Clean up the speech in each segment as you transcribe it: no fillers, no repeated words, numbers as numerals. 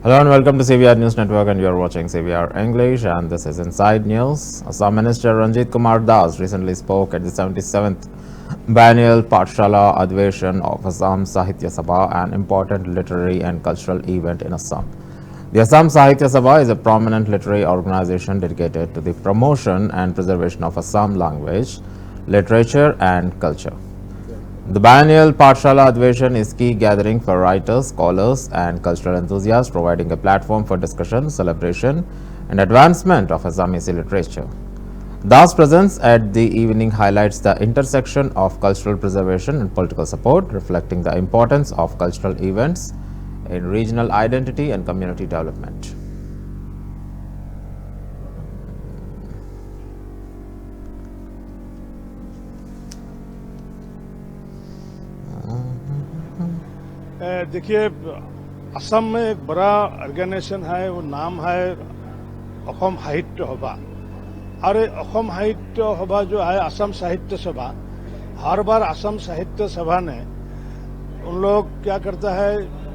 Hello and welcome to CBR News Network, and you are watching CBR English, and this is Inside News. Assam Minister Ranjit Kumar Das recently spoke at the 77th Biennial Pathshala Adveshan of Assam Sahitya Sabha, an important literary and cultural event in Assam. The Assam Sahitya Sabha is a prominent literary organization dedicated to the promotion and preservation of Assam language, literature and culture. The biennial Pathshala Adveshan is key gathering for writers, scholars and cultural enthusiasts, providing a platform for discussion, celebration and advancement of Assamese literature. Das presence at the evening highlights the intersection of cultural preservation and political support, reflecting the importance of cultural events in regional identity and community development. देखिए, असम में एक बड़ा organisation है, वो नाम है अखम साहित्य सभा। और अखम साहित्य सभा जो है असम साहित्य सभा, हर बार असम साहित्य सभा ने उन लोग क्या करता है,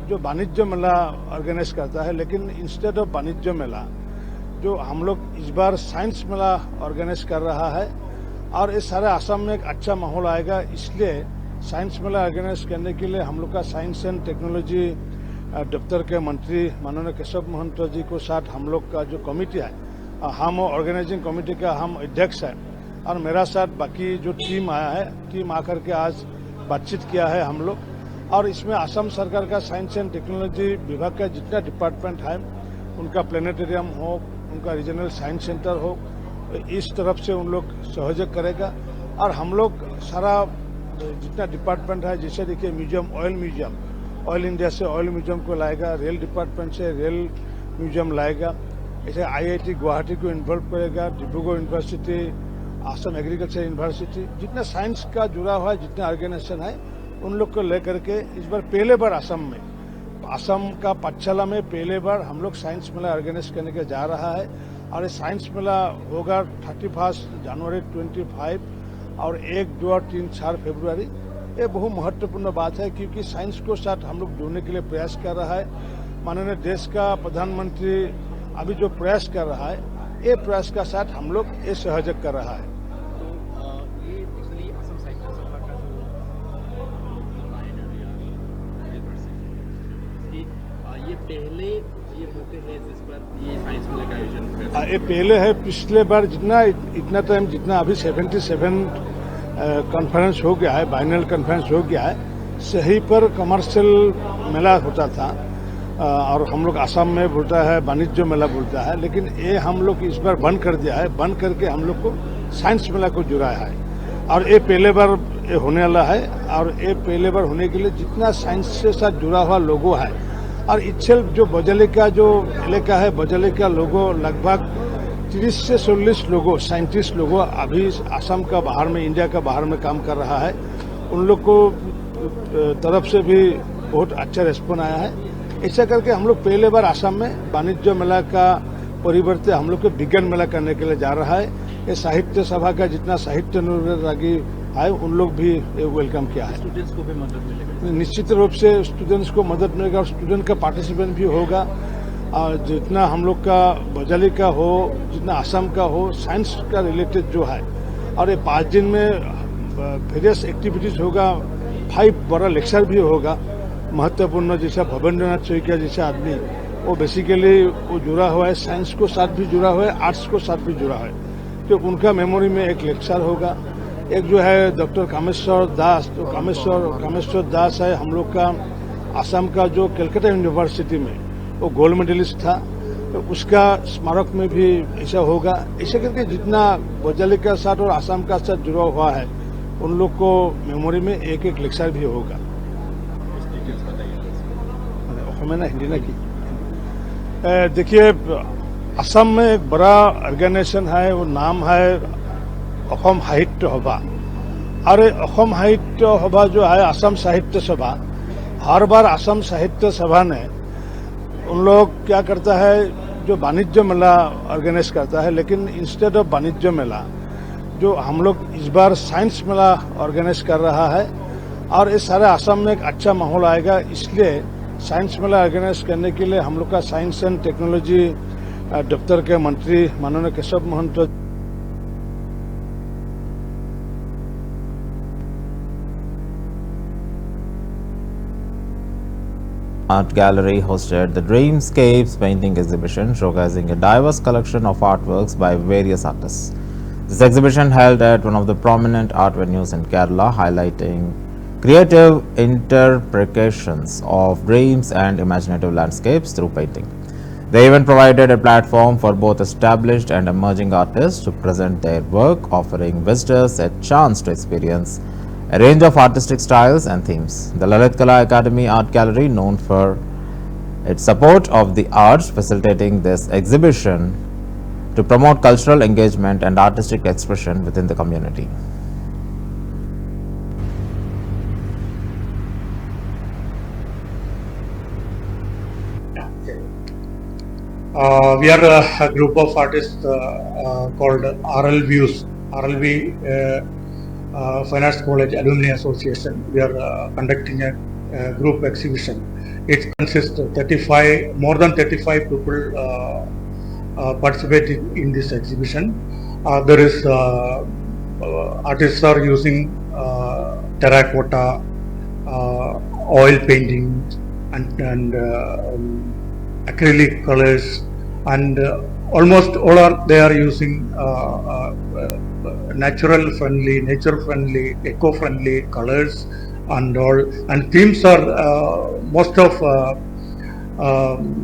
जो वाणिज्य मेला ऑर्गेनाइज करता है, लेकिन इंस्टेड ऑफ वाणिज्य मेला जो हम लोग इस बार साइंस मेला ऑर्गेनाइज कर रहा है। और इस सारे असम में एक अच्छा माहौल आएगा, इसलिए साइंस मेला ऑर्गेनाइज करने के लिए हम लोग का साइंस एंड टेक्नोलॉजी दफ्तर के मंत्री माननीय केशव महंत जी को साथ हम लोग का जो कमेटी है, हम ऑर्गेनाइजिंग कमेटी का हम अध्यक्ष है, और मेरा साथ बाकी जो टीम आया है, टीम आकर के आज बातचीत किया है हम लोग। और इसमें असम सरकार का साइंस एंड टेक्नोलॉजी विभाग का जितना डिपार्टमेंट है, उनका प्लेनेटेरियम हो, उनका रीजनल साइंस सेंटर हो, इस तरफ से उन लोग सहयोग करेगा। और हम लोग सारा जितना डिपार्टमेंट है, जैसे देखिए म्यूजियम, ऑयल इंडिया से ऑयल म्यूजियम को लाएगा, रेल डिपार्टमेंट से रेल म्यूजियम लाएगा, ऐसे आईआईटी गुवाहाटी को इन्वॉल्व करेगा, Dibrugarh university, Assam agriculture university, जितना साइंस का जुड़ा हुआ है, जितना ऑर्गेनाइजेशन है, उन लोग को लेकर के इस बार पहले बार असम का पाठशाला में पहले बार हम लोग साइंस मेला ऑर्गेनाइज करने के जा रहा है। और ये साइंस मेला होगा 31 जनवरी 25 और 1, 2 और 3, 4 फरवरी। ये बहुत महत्वपूर्ण बात है, क्योंकि साइंस को साथ हम लोग जोड़ने के लिए प्रयास कर रहा है। माननीय देश का प्रधानमंत्री अभी जो प्रयास कर रहा है, ये प्रयास का साथ हम लोग ये सहयोग कर रहा है। ये पहले है, पिछले बार इतना टाइम जितना अभी 77 कॉन्फ्रेंस हो गया है, बाइनल कॉन्फ्रेंस हो गया है, सही पर कमर्शियल मेला होता था, और हम लोग असम में बोलता है वाणिज्य मेला बोलता है, लेकिन ये हम लोग इस बार बंद कर दिया है। बंद करके हम लोग को साइंस मेला को जुड़ा है, और ये पहले बार ये होने वाला है। और ये पहले बार होने के लिए जितना साइंस से साथ जुड़ा हुआ लोगो है, और इच्छल जो बजली का जो इलाका है, बजली का लोगो लगभग 30 से 40 लोगों, साइंटिस्ट लोगों अभी असम का बाहर में, इंडिया का बाहर में काम कर रहा है। उन लोग को तरफ से भी बहुत अच्छा रिस्पॉन्स आया है। ऐसा करके हम लोग पहले बार असम में वाणिज्य मेला का परिवर्ते हम लोग को विज्ञान मेला करने के लिए जा रहा है। ये साहित्य सभा का जितना साहित्य अनुरागी है, उन लोग भी वेलकम किया है। स्टूडेंट्स को भी मदद मिलेगा, निश्चित रूप से स्टूडेंट्स को मदद मिलेगा, और स्टूडेंट का पार्टिसिपेंट भी होगा। जितना हम लोग का बजाली का हो, जितना असम का हो, साइंस का रिलेटेड जो है। और ये 5 दिन में वेरियस एक्टिविटीज होगा, 5 बड़ा लेक्चर भी होगा महत्वपूर्ण, जैसा भवेंद्रनाथ चौकिया जैसा आदमी, वो बेसिकली वो जुड़ा हुआ है, साइंस को साथ भी जुड़ा हुआ है, आर्ट्स को साथ भी जुड़ा है, तो उनका मेमोरी में एक लेक्चर होगा। एक जो है डॉक्टर कामेश्वर दास, तो कामेश्वर दास है हम लोग का असम का, जो कलकत्ता यूनिवर्सिटी में वो गोल्ड मेडलिस्ट था, तो उसका स्मारक में भी ऐसा होगा। ऐसे करके जितना बजाली का साथ और असम का साथ जुड़ा हुआ है, उन लोग को मेमोरी में एक एक लेक्चर भी होगा। ना हिंदी ना की देखिए, असम में एक बड़ा ऑर्गेनाइजेशन है, वो नाम है अखम साहित्य सभा। और अखम साहित्य सभा जो है असम साहित्य सभा, हर बार असम साहित्य सभा ने उन लोग क्या करता है, जो वाणिज्य मेला ऑर्गेनाइज करता है, लेकिन इंस्टेड ऑफ वाणिज्य मेला जो हम लोग इस बार साइंस मेला ऑर्गेनाइज कर रहा है। और इस सारे असम में एक अच्छा माहौल आएगा, इसलिए साइंस मेला ऑर्गेनाइज करने के लिए हम लोग का साइंस एंड टेक्नोलॉजी दफ्तर के मंत्री माननीय केशव महंत Art Gallery hosted the Dreamscapes painting exhibition showcasing a diverse collection of artworks by various artists. This exhibition held at one of the prominent art venues in Kerala, highlighting creative interpretations of dreams and imaginative landscapes through painting. The event provided a platform for both established and emerging artists to present their work, offering visitors a chance to experience a range of artistic styles and themes. The Lalit Kala Academy Art Gallery, known for its support of the arts, facilitating this exhibition to promote cultural engagement and artistic expression within the community. We are a group of artists called RL Views, RLV Fine Arts College Alumni Association. We are conducting a group exhibition. It consists of more than 35 people participating in this exhibition. There is artists are using terracotta, oil painting, and acrylic colors, and almost all they are using nature friendly, eco-friendly colors and all. And themes are most of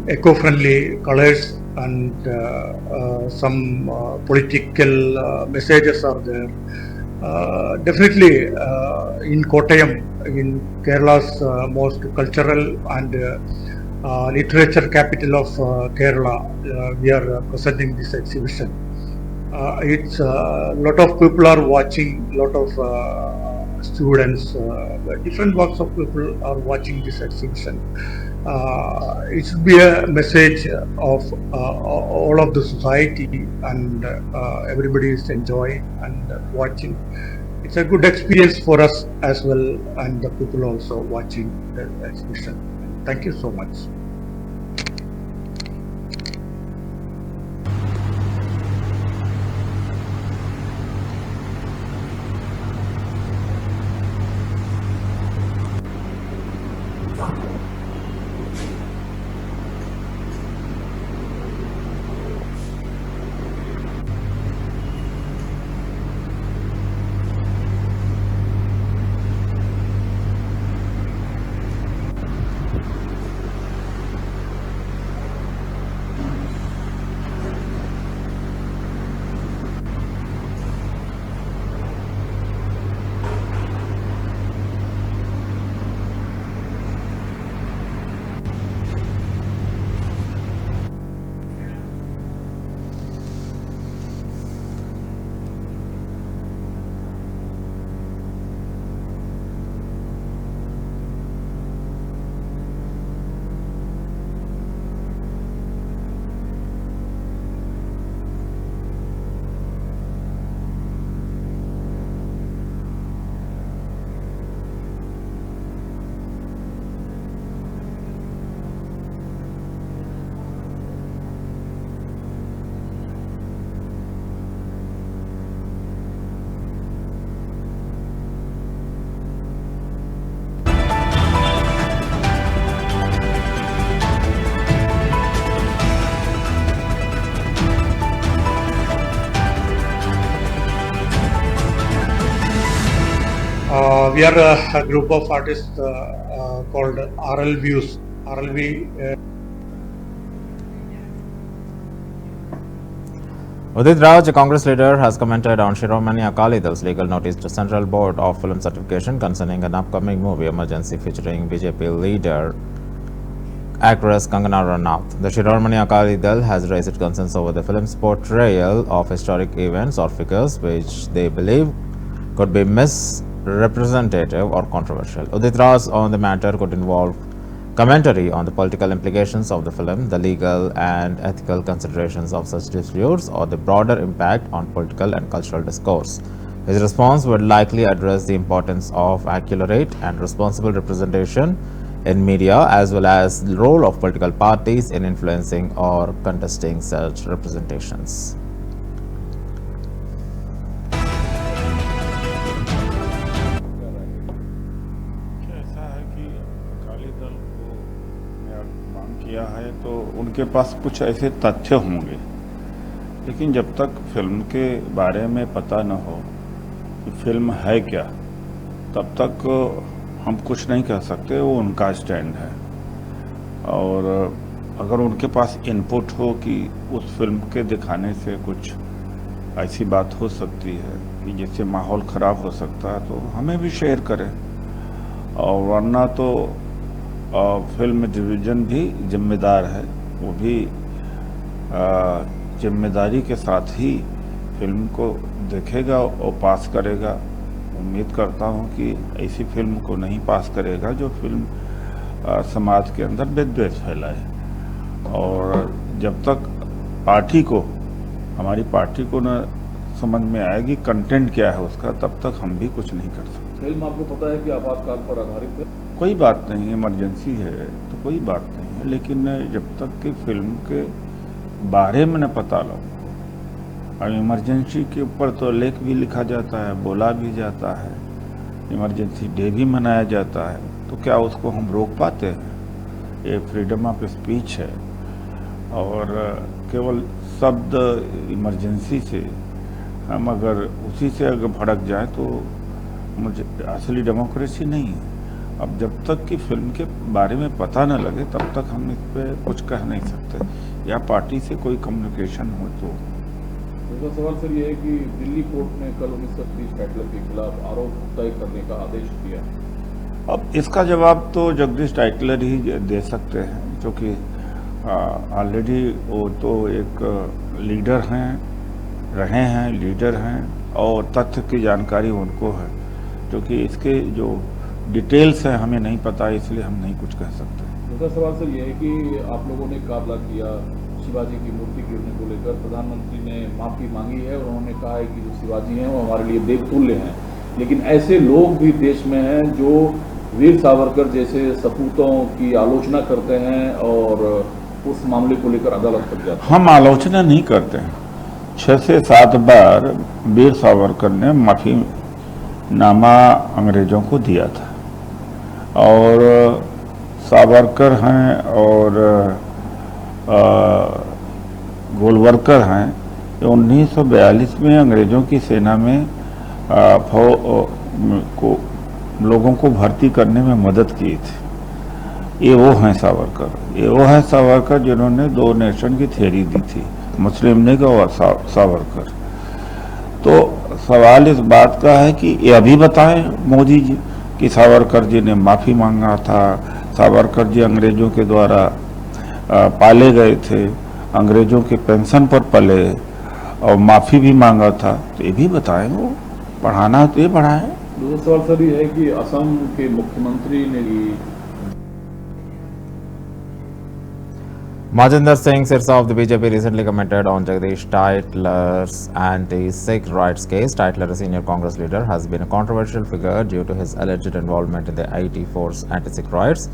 eco-friendly colors, and some political messages are there. Definitely in Kottayam, in Kerala's most cultural and literature capital of Kerala, we are presenting this exhibition. It's a lot of people are watching, lot of students, different walks of people are watching this exhibition. It should be a message of all of the society, and everybody is enjoying and watching. It's a good experience for us as well, and the people also watching the exhibition. Thank you so much. We are a group of artists called RL Views, RLV. Udit Raj, a Congress leader, has commented on Shiromani Akali Dal's legal notice to Central Board of Film Certification concerning an upcoming movie Emergency featuring BJP leader actress Kangana Ranaut. The Shiromani Akali Dal has raised concerns over the film's portrayal of historic events or figures which they believe could be misrepresentative or controversial. Udit Raj on the matter could involve commentary on the political implications of the film, the legal and ethical considerations of such disputes, or the broader impact on political and cultural discourse. His response would likely address the importance of accurate and responsible representation in media as well as the role of political parties in influencing or contesting such representations. ऐसा है कि अकाली दल को ने मांग किया है तो उनके पास कुछ ऐसे तथ्य होंगे, लेकिन जब तक फिल्म के बारे में पता न हो कि फिल्म है क्या, तब तक हम कुछ नहीं कह सकते। वो उनका स्टैंड है, और अगर उनके पास इनपुट हो कि उस फिल्म के दिखाने से कुछ ऐसी बात हो सकती है कि जिससे माहौल ख़राब हो सकता है, तो हमें भी शेयर करें। और वरना तो फिल्म डिवीज़न भी जिम्मेदार है, वो भी जिम्मेदारी के साथ ही फिल्म को देखेगा और पास करेगा। उम्मीद करता हूँ कि ऐसी फिल्म को नहीं पास करेगा जो फिल्म समाज के अंदर विद्वेष फैलाए। और जब तक हमारी पार्टी को न समझ में आएगी कंटेंट क्या है उसका, तब तक हम भी कुछ नहीं कर सकते। फिल्म आपको पता है कि आपातकाल पर आधारित है? कोई बात नहीं, इमरजेंसी है तो कोई बात नहीं है, लेकिन जब तक कि फिल्म के बारे में न पता लो। और इमरजेंसी के ऊपर तो लेख भी लिखा जाता है, बोला भी जाता है, इमरजेंसी डे भी मनाया जाता है, तो क्या उसको हम रोक पाते हैं? ये फ्रीडम ऑफ स्पीच है, और केवल शब्द इमरजेंसी से हम अगर उसी से अगर भड़क जाए तो मुझे असली डेमोक्रेसी नहीं है। अब जब तक कि फिल्म के बारे में पता न लगे तब तक हम इस पर कुछ कह नहीं सकते, या पार्टी से कोई कम्युनिकेशन हो तो। दूसरा सवाल सर ये है कि दिल्ली कोर्ट ने कल 1930 टाइटलर के खिलाफ आरोप तय करने का आदेश दिया। अब इसका जवाब तो जगदीश टाइटलर ही दे सकते हैं, क्योंकि ऑलरेडी वो तो एक लीडर हैं, लीडर हैं, और तथ्य की जानकारी उनको है, क्योंकि इसके जो डिटेल्स हैं हमें नहीं पता, इसलिए हम नहीं कुछ कह सकते। दूसरा सवाल सर ये है कि आप लोगों ने काबला किया शिवाजी की मूर्ति गिरने को लेकर, प्रधानमंत्री ने माफ़ी मांगी है और उन्होंने कहा है कि जो शिवाजी हैं वो हमारे लिए देवतुल्य हैं, लेकिन ऐसे लोग भी देश में हैं जो वीर सावरकर जैसे सपूतों की आलोचना करते हैं और उस मामले को लेकर अदालत तक जाते हैं। हम आलोचना नहीं करते हैं। 6 से 7 बार वीर सावरकर ने माफ़ीनामा अंग्रेज़ों को दिया था, और सावरकर हैं और गोलवरकर हैं, 1942 में अंग्रेज़ों की सेना में लोगों को भर्ती करने में मदद की थी। ये वो हैं सावरकर जिन्होंने 2 नेशन की थ्योरी दी थी, मुस्लिम लीग और सावरकर। तो सवाल इस बात का है कि ये अभी बताएं मोदी जी कि सावरकर जी ने माफ़ी मांगा था, सावरकर जी अंग्रेज़ों के द्वारा पाले गए थे, अंग्रेज़ों के पेंशन पर पले और माफ़ी भी मांगा था, तो ये भी बताएं। वो पढ़ाना है तो ये पढ़ाएं। दूसरा सवाल सर ये है कि असम के मुख्यमंत्री ने Majinder Singh Sirsa of the BJP recently commented on Jagdish Tytler's anti-Sikh rights case. Tytler, a senior Congress leader, has been a controversial figure due to his alleged involvement in the IT Force anti-Sikh riots,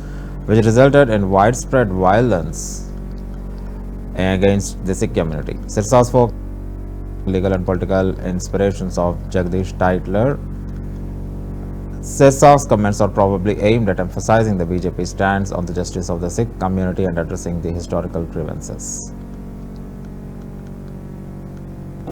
which resulted in widespread violence against the Sikh community. Sirsa spoke legal and political inspirations of Jagdish Tytler. Sirsa's comments are probably aimed at emphasizing the BJP stance on the justice of the Sikh community and addressing the historical grievances.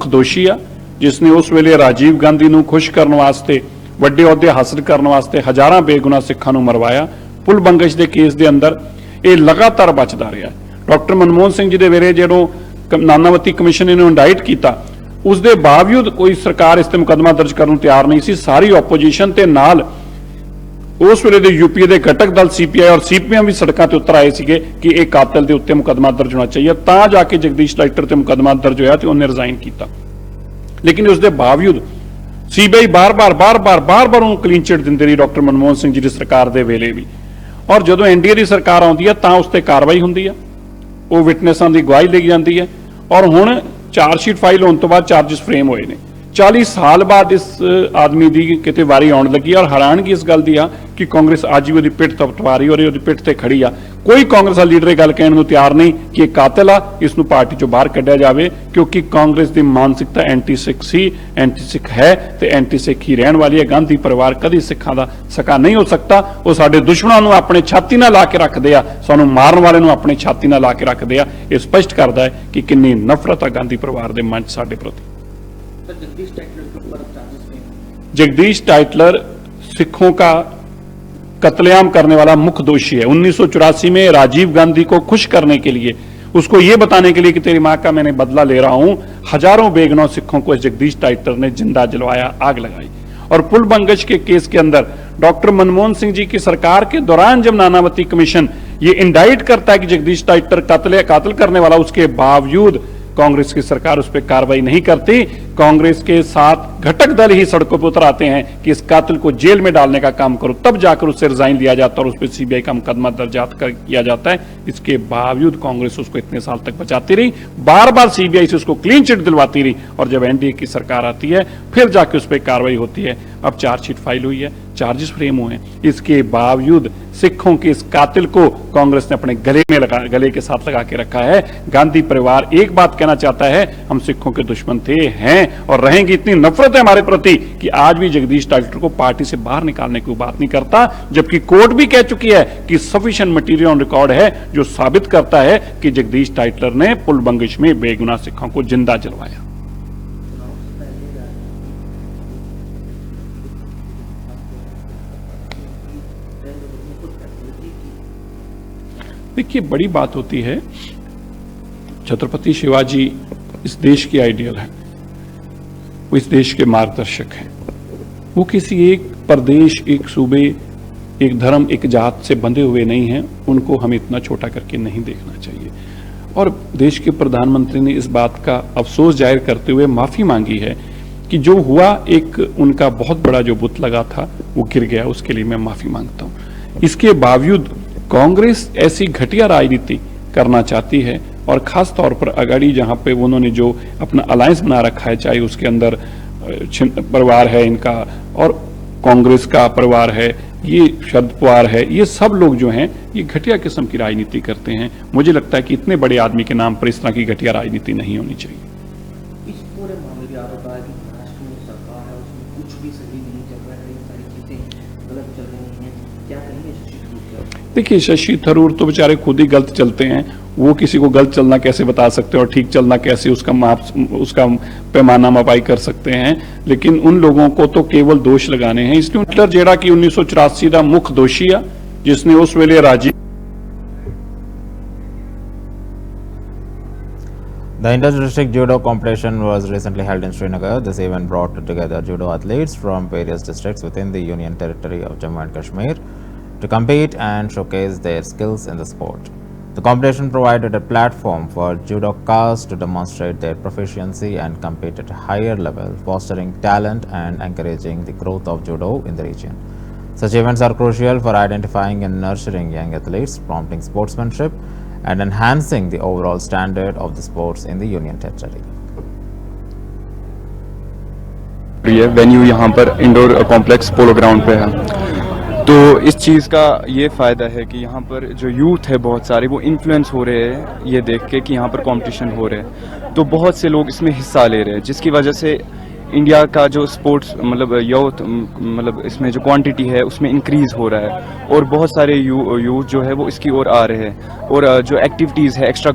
ਦੋਸ਼ੀ ਆ ਜਿਸਨੇ ਉਸ ਵੇਲੇ ਰਾਜੀਵ ਗਾਂਧੀ ਨੂੰ ਖੁਸ਼ ਕਰਨ ਵਾਸਤੇ ਵੱਡੇ ਅਹੁਦੇ ਹਾਸਲ ਕਰਨ ਵਾਸਤੇ ਹਜ਼ਾਰਾਂ ਬੇਗੁਨਾਹ ਸਿੱਖਾਂ ਨੂੰ ਮਰਵਾਇਆ। ਪੁਲ ਬੰਗਸ਼ ਦੇ ਕੇਸ ਦੇ ਅੰਦਰ ਇਹ ਲਗਾਤਾਰ ਬਚਦਾ ਰਿਹਾ। ਡਾਕਟਰ ਮਨਮੋਹਨ ਸਿੰਘ ਜੀ ਦੇ ਵੇਲੇ ਜਦੋਂ ਨਾਨਾਵਤੀ ਕਮਿਸ਼ਨ ਨੇ ਇਹਨੂੰ ਇੰਡਾਈਟ ਕੀਤਾ, ਉਸ ਦੇ ਬਾਵਜੂਦ ਕੋਈ ਸਰਕਾਰ ਇਸ ਤੇ ਮੁਕੱਦਮਾ ਦਰਜ ਕਰਨ ਨੂੰ ਤਿਆਰ ਨਹੀਂ ਸੀ। ਸਾਰੀ ਆਪੋਜੀਸ਼ਨ ਤੇ ਨਾਲ ਉਸ ਵੇਲੇ ਦੇ ਯੂਪੀਏ ਦੇ ਘਟਕ ਦਲ ਸੀਪੀਆਈ ਔਰ ਸੀਪੀਐਮ ਵੀ ਸੜਕਾਂ ਤੇ ਉਤਰ ਆਏ ਸੀਗੇ ਕਿ ਇਹ ਕਾਤਲ ਦੇ ਉੱਤੇ ਮੁਕੱਦਮਾ ਦਰਜ ਹੋਣਾ ਚਾਹੀਏ। ਤਾਂ ਜਾ ਕੇ ਜਗਦੀਸ਼ ਟਾਈਟਲਰ ਤੇ ਮੁਕੱਦਮਾ ਦਰਜ ਹੋਇਆ ਤੇ ਉਹਨੇ ਰਿਜ਼ਾਈਨ ਕੀਤਾ। ਲੇਕਿਨ ਉਸ ਦੇ ਬਾਵਜੂਦ ਸੀਬੀਆਈ ਬਾਰ-ਬਾਰ ਉਹਨੂੰ ਕਲੀਨ ਚਿਟ ਦਿੰਦੀ ਰਹੀ, ਡਾਕਟਰ ਮਨਮੋਹਨ ਸਿੰਘ ਜੀ ਦੀ ਸਰਕਾਰ ਦੇ ਵੇਲੇ ਵੀ। ਔਰ ਜਦੋਂ ਐਨਡੀਏ ਦੀ ਸਰਕਾਰ ਆਉਂਦੀ ਹੈ ਤਾਂ ਉਸ ਤੇ ਕਾਰਵਾਈ ਹੁੰਦੀ ਹੈ, ਉਹ ਵਿਟਨੈਸਾਂ ਦੀ ਗਵਾਹੀ ਲਈ ਜਾਂਦੀ ਹੈ। ਔਰ ਹੁਣ ਚਾਰਜਸ਼ੀਟ ਫਾਈਲ ਹੋਣ ਤੋਂ ਬਾਅਦ ਚਾਰजेस ਫਰੇਮ ਹੋਏ ਨੇ। 40 ਸਾਲ ਬਾਅਦ ਇਸ ਆਦਮੀ ਦੀ ਕਿਤੇ ਵਾਰੀ ਆਉਣ ਲੱਗੀ ਔਰ ਹੈਰਾਨਗੀ ਇਸ ਗੱਲ ਦੀ ਆ ਕਿ ਕਾਂਗਰਸ ਅੱਜ ਵੀ ਉਹਦੀ ਪਿੱਠ ਤਪਤਪਾ ਰਹੀ ਔਰ ਉਹਦੀ ਪਿੱਠ ਤੇ ਖੜੀ ਆ। ਕੋਈ ਕਾਂਗਰਸ ਦਾ ਲੀਡਰ ਇਹ ਗੱਲ ਕਹਿਣ ਨੂੰ ਤਿਆਰ ਨਹੀਂ ਕਿ ਇਹ ਕਾਤਲ ਆ, ਇਸ ਨੂੰ ਪਾਰਟੀ ਚੋਂ ਬਾਹਰ ਕੱਢਿਆ ਜਾਵੇ, ਕਿਉਂਕਿ ਕਾਂਗਰਸ ਦੀ ਮਾਨਸਿਕਤਾ ਐਂਟੀ ਸਿੱਖ ਸੀ, ਐਂਟੀ ਸਿੱਖ ਹੈ ਤੇ ਐਂਟੀ ਸਿੱਖ ਹੀ ਰਹਿਣ ਵਾਲੀ ਹੈ। ਗਾਂਧੀ ਪਰਿਵਾਰ ਕਦੀ ਸਿੱਖਾਂ ਦਾ ਸਕਾ ਨਹੀਂ ਹੋ ਸਕਦਾ। ਉਹ ਸਾਡੇ ਦੁਸ਼ਮਣਾਂ ਨੂੰ ਆਪਣੇ ਛਾਤੀ ਨਾਲ ਲਾ ਕੇ ਰੱਖਦੇ ਆ, ਸਾਨੂੰ ਮਾਰਨ ਵਾਲੇ ਨੂੰ ਆਪਣੇ ਛਾਤੀ ਨਾਲ ਲਾ ਕੇ ਰੱਖਦੇ ਆ। ਇਹ ਸਪਸ਼ਟ ਕਰਦਾ ਹੈ ਕਿ ਕਿੰਨੀ ਨਫ਼ਰਤ ਆ ਗਾਂਧੀ ਪਰਿਵਾਰ ਦੇ ਮਨ 'ਚ ਸਾਡੇ ਪ੍ਰਤੀ। जगदीश टाइटलर सिखों का कत्लेआम करने वाला मुख्य दोषी है। 1984 में राजीव गांधी को खुश करने के लिए, उसको यह बताने के लिए कि तेरी मां का मैंने बदला ले रहा हूं, हजारों बेगुनाह सिखों को जगदीश टाइटलर ने जिंदा जलवाया, आग लगाई। और पुल बंगश के केस के अंदर डॉक्टर मनमोहन सिंह जी की सरकार के दौरान जब नानावती कमीशन ये इंडाइट करता है कि जगदीश टाइटलर कातिल करने वाला, उसके बावजूद कांग्रेस की सरकार उस पर कार्रवाई नहीं करती। कांग्रेस के साथ घटक दल ही सड़कों पर उतर आते हैं कि इस कातिल को जेल में डालने का काम करो, तब जाकर उससे रिजाइन लिया जाता है और उस पर सीबीआई का मुकदमा दर्ज किया जाता है। इसके बावजूद कांग्रेस उसको इतने साल तक बचाती रही, बार बार सीबीआई से उसको क्लीन चिट दिलवाती रही, और जब एनडीए की सरकार आती है फिर जाके उस पर कार्रवाई होती है। अब चार्जशीट फाइल हुई है, चार्जेस फ्रेम हुए हैं, इसके बावजूद सिखों के इस कातिल को कांग्रेस ने अपने गले के साथ लगा के रखा है। गांधी परिवार एक बात कहना चाहता है, हम सिखों के दुश्मन थे, हैं और रहेंगे। इतनी नफरत है हमारे प्रति कि आज भी जगदीश टाइटलर को पार्टी से बाहर निकालने की बात नहीं करता, जबकि कोर्ट भी कह चुकी है कि सफिशिएंट मटेरियल ऑन रिकॉर्ड है जो साबित करता है कि जगदीश टाइटलर ने पुल बंगश में बेगुनाह सिखों को जिंदा जलवाया। देखिए, बड़ी बात होती है, छत्रपति शिवाजी इस देश के आइडियल हैं, वो इस देश के मार्गदर्शक हैं। वो किसी एक प्रदेश, एक सूबे, एक धर्म, एक जात से बंधे हुए नहीं हैं। उनको हमें इतना छोटा करके नहीं देखना चाहिए। और देश के प्रधानमंत्री ने इस बात का अफसोस जाहिर करते हुए माफी मांगी है कि जो हुआ, एक उनका बहुत बड़ा जो बुत लगा था वो गिर गया, उसके लिए मैं माफी मांगता हूं। इसके बावजूद कांग्रेस ऐसी घटिया राजनीति करना चाहती है, और खास तौर पर अगाड़ी जहां पे उन्होंने जो अपना अलायंस बना रखा है, चाहे उसके अंदर परिवार है इनका और कांग्रेस का परिवार है, ये शरद पवार है, ये सब लोग जो हैं ये घटिया किस्म की राजनीति करते हैं। मुझे लगता है कि इतने बड़े आदमी के नाम पर इस तरह की घटिया राजनीति नहीं होनी चाहिए। इस पूरे मामले में आरोप है कि महाराष्ट्र में सरकार है, उसमें कुछ भी सही नहीं चल रहा है, ये सारी चीजें गलत चल रही हैं, क्या कहेंगे शशि थरूर? देखिए, शशि थरूर तो बेचारे खुद ही गलत चलते हैं। वो किसी को गलत चलना कैसे बता सकते हैं और ठीक चलना कैसे, उसका पैमाना मापाई कर सकते हैं। लेकिन उन लोगों को तो केवल दोष लगाने हैं। इसलिए हिटलर जेड़ा कि 1984 का मुख्य दोषी है, जिसने उस वेले Rajiv The inter-district judo competition was recently held in Srinagar. This event brought together judo athletes from various districts within the Union Territory of Jammu and Kashmir to compete and showcase their skills in the sport. The competition provided a platform for judokas to demonstrate their proficiency and compete at a higher level, fostering talent and encouraging the growth of judo in the region. Such events are crucial for identifying and nurturing young athletes, prompting sportsmanship and enhancing the overall standard of the sports in the Union Territory. ये venue यहाँ पर indoor complex polo ground पे है, तो इस चीज़ का ये फ़ायदा है कि यहाँ पर जो यूथ है बहुत सारे वो इन्फ्लुएंस हो रहे हैं ये देख के कि यहाँ पर कंपटीशन हो रहे हैं, तो बहुत से लोग इसमें हिस्सा ले रहे हैं, जिसकी वजह से इंडिया का जो स्पोर्ट्स मतलब यूथ मतलब इसमें जो क्वांटिटी है उसमें इंक्रीज़ हो रहा है, और बहुत सारे यूथ जो है वो इसकी ओर आ रहे हैं, और जो एक्टिविटीज़ है एक्स्ट्रा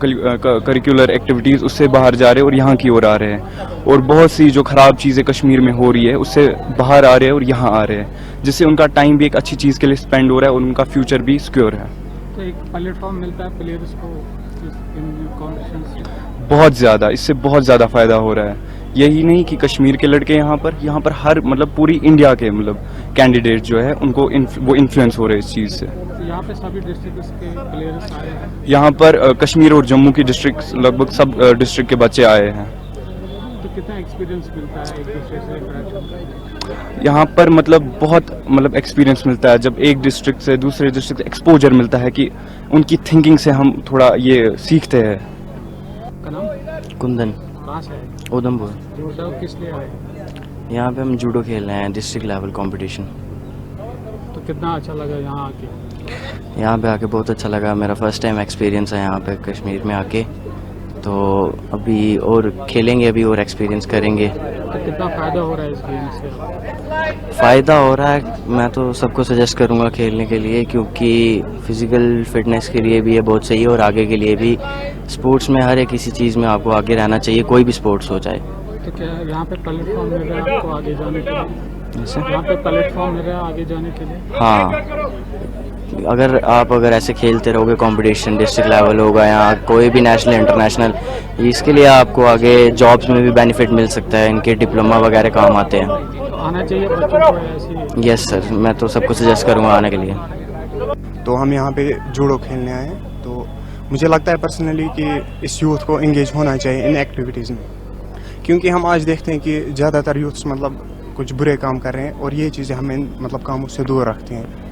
करिकुलर एक्टिविटीज़ उससे बाहर जा रहे हैं और यहाँ की ओर आ रहे हैं, और बहुत सी जो ख़राब चीज़ें कश्मीर में हो रही है उससे बाहर आ रहे हैं और यहाँ आ रहे हैं, जिससे उनका टाइम भी एक अच्छी चीज़ के लिए स्पेंड हो रहा है और उनका फ्यूचर भी सिक्योर है। तो एक प्लेटफॉर्म मिलता है प्लेयर्स को इन कॉम्पिटिशन्स? बहुत ज़्यादा, इससे बहुत ज़्यादा फ़ायदा हो रहा है। यही नहीं कि कश्मीर के लड़के यहाँ पर हर मतलब पूरी इंडिया के मतलब कैंडिडेट जो है उनको वो इन्फ्लुएंस हो रहे हैं इस चीज़ से। यहाँ पे सभी डिस्ट्रिक्ट के प्लेयर्स आए हैं? यहाँ पर कश्मीर और जम्मू की डिस्ट्रिक्ट लगभग सब डिस्ट्रिक्ट के बच्चे आए हैं। तो कितना एक्सपीरियंस मिलता है एक दूसरे से इंटरेक्शन का? यहाँ पर मतलब बहुत मतलब एक्सपीरियंस मिलता है, जब एक डिस्ट्रिक्ट से दूसरे डिस्ट्रिक्ट एक्सपोजर मिलता है कि उनकी थिंकिंग से हम थोड़ा ये सीखते हैं। का नाम? कुंदन। कहाँ से है? उधमपुर। जो किस लिए आए? यहाँ पे हम जूडो खेल रहे हैं, डिस्ट्रिक्ट लेवल कंपटीशन। तो कितना अच्छा लगा यहाँ आके? यहाँ पे आके बहुत अच्छा लगा, मेरा फर्स्ट टाइम एक्सपीरियंस है यहाँ पे कश्मीर में आके। तो अभी और खेलेंगे, अभी और एक्सपीरियंस करेंगे। तो कितना फ़ायदा हो रहा है इस गेम से? फ़ायदा हो रहा है, मैं तो सबको सजेस्ट करूँगा खेलने के लिए, क्योंकि फ़िज़िकल फिटनेस के लिए भी ये बहुत सही है और आगे के लिए भी। स्पोर्ट्स में हर एक किसी चीज़ में आपको आगे रहना चाहिए, कोई भी स्पोर्ट्स हो जाए। तो क्या यहाँ पे प्लेटफॉर्म मिल रहा है आपको आगे जाने के लिए? जैसे यहाँ पे प्लेटफॉर्म मिल रहा है आगे जाने के लिए? हाँ, अगर ऐसे खेलते रहोगे, कंपटीशन डिस्ट्रिक्ट लेवल होगा या कोई भी नेशनल इंटरनेशनल, इसके लिए आपको आगे जॉब्स में भी बेनिफिट मिल सकता है, इनके डिप्लोमा वगैरह काम आते हैं। तो आना चाहिए बच्चों को ऐसी? यस सर, मैं तो सबको सजेस्ट करूँगा आने के लिए। तो हम यहाँ पे जूडो खेलने आए हैं, तो मुझे लगता है पर्सनली कि इस यूथ को इंगेज होना चाहिए इन एक्टिविटीज़ में, क्योंकि हम आज देखते हैं कि ज़्यादातर यूथ्स मतलब कुछ बुरे काम कर रहे हैं और ये चीज़ें हमें मतलब कामों से दूर रखती हैं।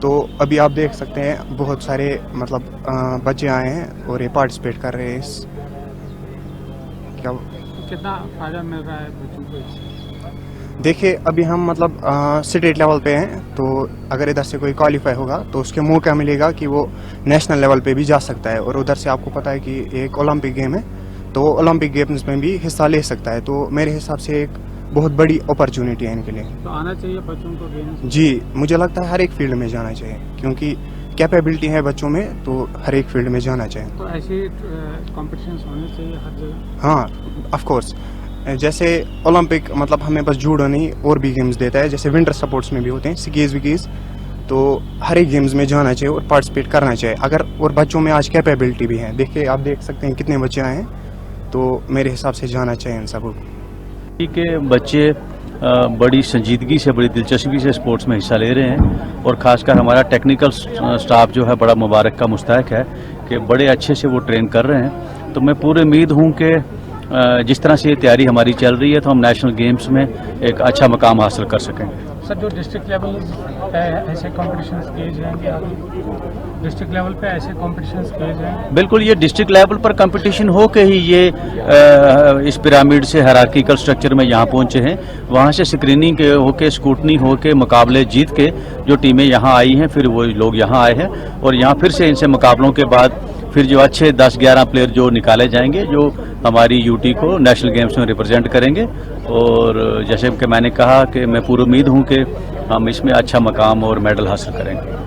तो अभी आप देख सकते हैं बहुत सारे मतलब बच्चे आए हैं और ये पार्टिसिपेट कर रहे हैं इस क्या। कितना फ़ायदा मिल रहा है बच्चों को इससे? देखिए अभी हम मतलब स्टेट लेवल पे हैं, तो अगर इधर से कोई क्वालिफाई होगा तो उसके मौका मिलेगा कि वो नेशनल लेवल पे भी जा सकता है। और उधर से आपको पता है कि एक ओलंपिक गेम है, तो ओलंपिक गेम्स में भी हिस्सा ले सकता है। तो मेरे हिसाब से एक बहुत बड़ी अपॉर्चुनिटी है इनके लिए। तो आना चाहिए बच्चों को गेम्स? जी, मुझे लगता है हर एक फील्ड में जाना चाहिए, क्योंकि कैपेबिलिटी है बच्चों में, तो हर एक फील्ड में जाना चाहिए। तो ऐसे कॉम्पिटिशन्स होने चाहिए हर जगह? हाँ, ऑफ कोर्स। जैसे ओलंपिक मतलब हमें बस जूडो नहीं और भी गेम्स देता है, जैसे विंटर स्पोर्ट्स में भी होते हैं स्कीज विकीज, तो हर एक गेम्स में जाना चाहिए और पार्टिसिपेट करना चाहिए। अगर और बच्चों में आज कैपेबिलिटी भी है, देखिए आप देख सकते हैं कितने बच्चे आए हैं, तो मेरे हिसाब से जाना चाहिए इन सबको। के बच्चे बड़ी संजीदगी से, बड़ी दिलचस्पी से स्पोर्ट्स में हिस्सा ले रहे हैं और ख़ासकर हमारा टेक्निकल स्टाफ जो है बड़ा मुबारक का मुस्तहक है कि बड़े अच्छे से वो ट्रेन कर रहे हैं। तो मैं पूरी उम्मीद हूँ कि जिस तरह से ये तैयारी हमारी चल रही है तो हम नेशनल गेम्स में एक अच्छा मकाम हासिल कर सकेंगे। सर, जो डिस्ट्रिक्ट लेवल पे ऐसे कॉम्पिटिशन्स किए जाएंगे, डिस्ट्रिक्ट लेवल पे ऐसे कॉम्पिटिशन्स किए जाएंगे? बिल्कुल, ये डिस्ट्रिक्ट लेवल पर कंपटीशन हो के ही ये इस पिरामिड से हायरार्किकल स्ट्रक्चर में यहाँ पहुँचे हैं। वहाँ से स्क्रीनिंग के होके, स्कूटनी होके, मुकाबले जीत के जो टीमें यहाँ आई हैं, फिर वो लोग यहाँ आए हैं और यहाँ फिर से इनसे मुकाबलों के बाद फिर जो अच्छे 10-11 प्लेयर जो निकाले जाएंगे, जो हमारी यूटी को नेशनल गेम्स में रिप्रेजेंट करेंगे। और जैसे कि मैंने कहा कि मैं पूरी उम्मीद हूँ कि हम इसमें अच्छा मकाम और मेडल हासिल करेंगे।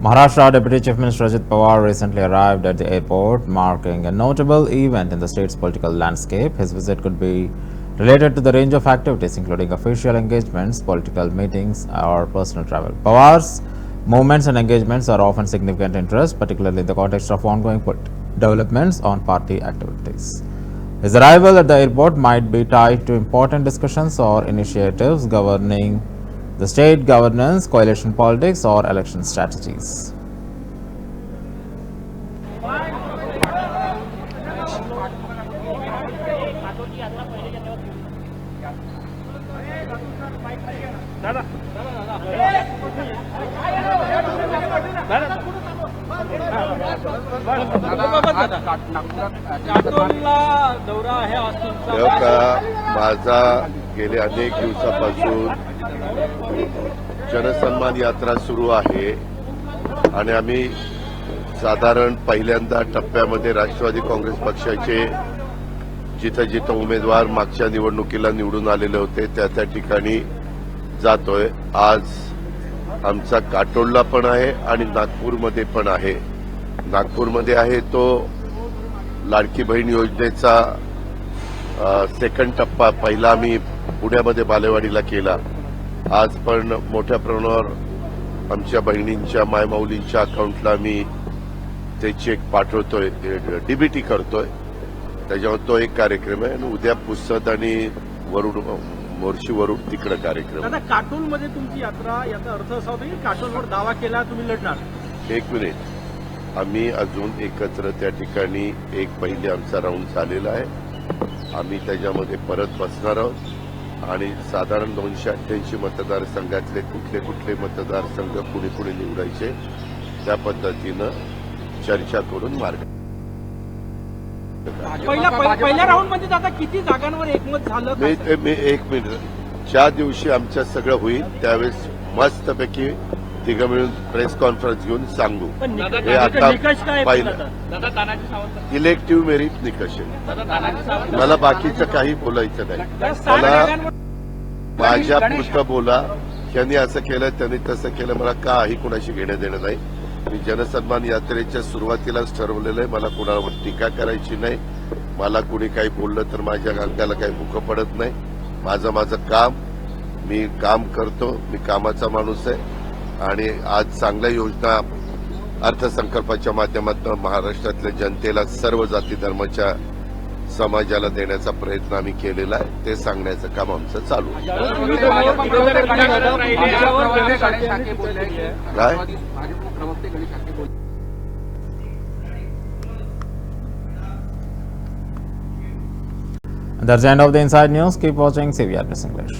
Maharashtra Deputy Chief Minister Ajit Pawar recently arrived at the airport, marking a notable event in the state's political landscape. His visit could be related to the range of activities, including official engagements, political meetings, or personal travel. Pawar's movements and engagements are often significant interest, particularly in the context of ongoing developments on party activities. His arrival at the airport might be tied to important discussions or initiatives governing the state governance, coalition politics, or election strategies. माझा गेल्या अनेक दिवसापासून जनसन्मान यात्रा सुरू आहे आणि आम्ही साधारण पहिल्यांदा टप्प्यामध्ये राष्ट्रवादी काँग्रेस पक्षाचे जिथं जिथं उमेदवार मागच्या निवडणुकीला निवडून आलेले होते त्या ठिकाणी जातोय। आज आमचा काटोलला पण आहे आणि नागपूरमध्ये पण आहे। नागपूरमध्ये आहे तो लाडकी बहीण योजनेचा सेकंड टप्पा, पहिला आम्ही पुण्यामध्ये बालेवाडीला केला। आज पण मोठ्या प्रमाणावर आमच्या बहिणींच्या, मायमाऊलींच्या अकाउंटला आम्ही ते चेक पाठवतोय, डीबीटी करतोय। त्याच्यावर तो एक कार्यक्रम आहे आणि उद्या पुसद आणि वरुड मोर्शीवरून तिकडं कार्यक्रम. दादा काटोलमध्ये तुमची यात्रा, याचा अर्थ असा होता की काटोलवर दावा केला तुम्ही लढणार. एक मिनिट, आम्ही अजून एकत्र त्या ठिकाणी एक पहिले आमचा राऊंड झालेला आहे. आम्ही त्याच्यामध्ये परत बसणार आहोत आणि साधारण 288 मतदारसंघातले कुठले कुठले मतदारसंघ कुणी कुणी निवडायचे त्या पद्धतीनं चर्चा करून मार्ग. पहिल्या राऊंड मध्ये दादा किती जागांवर एकमत झालं? मी एक मिनिट, ज्या दिवशी आमच्या सगळं होईल त्यावेळेस मस्तपैकी तिघं मिळून प्रेस कॉन्फरन्स घेऊन सांगू. हे आता पाहिलं इलेक्टिव्ह मेरिट निकष आहे. मला बाकीचं काही बोलायचं नाही. मला माझ्या पुरतं बोला, त्यांनी असं केलं त्यांनी तसं केलं, मला काही कुणाशी घेणं देणं नाही. मी जनसन्मान यात्रेच्या सुरुवातीलाच ठरवलेलं आहे, मला कुणावर टीका करायची नाही. मला कुणी काही बोललं तर माझ्या अंगाला काही मुख पडत नाही. माझं काम, मी काम करतो, मी कामाचा माणूस आहे आणि आज चांगल्या योजना अर्थसंकल्पाच्या माध्यमातून महाराष्ट्रातल्या जनतेला, सर्व जाती धर्माच्या समाजाला देण्याचा प्रयत्न आम्ही केलेला आहे. ते सांगण्याचं काम आमचं चालू आहे. काय That's the end of the Inside News. Keep watching CBR News English.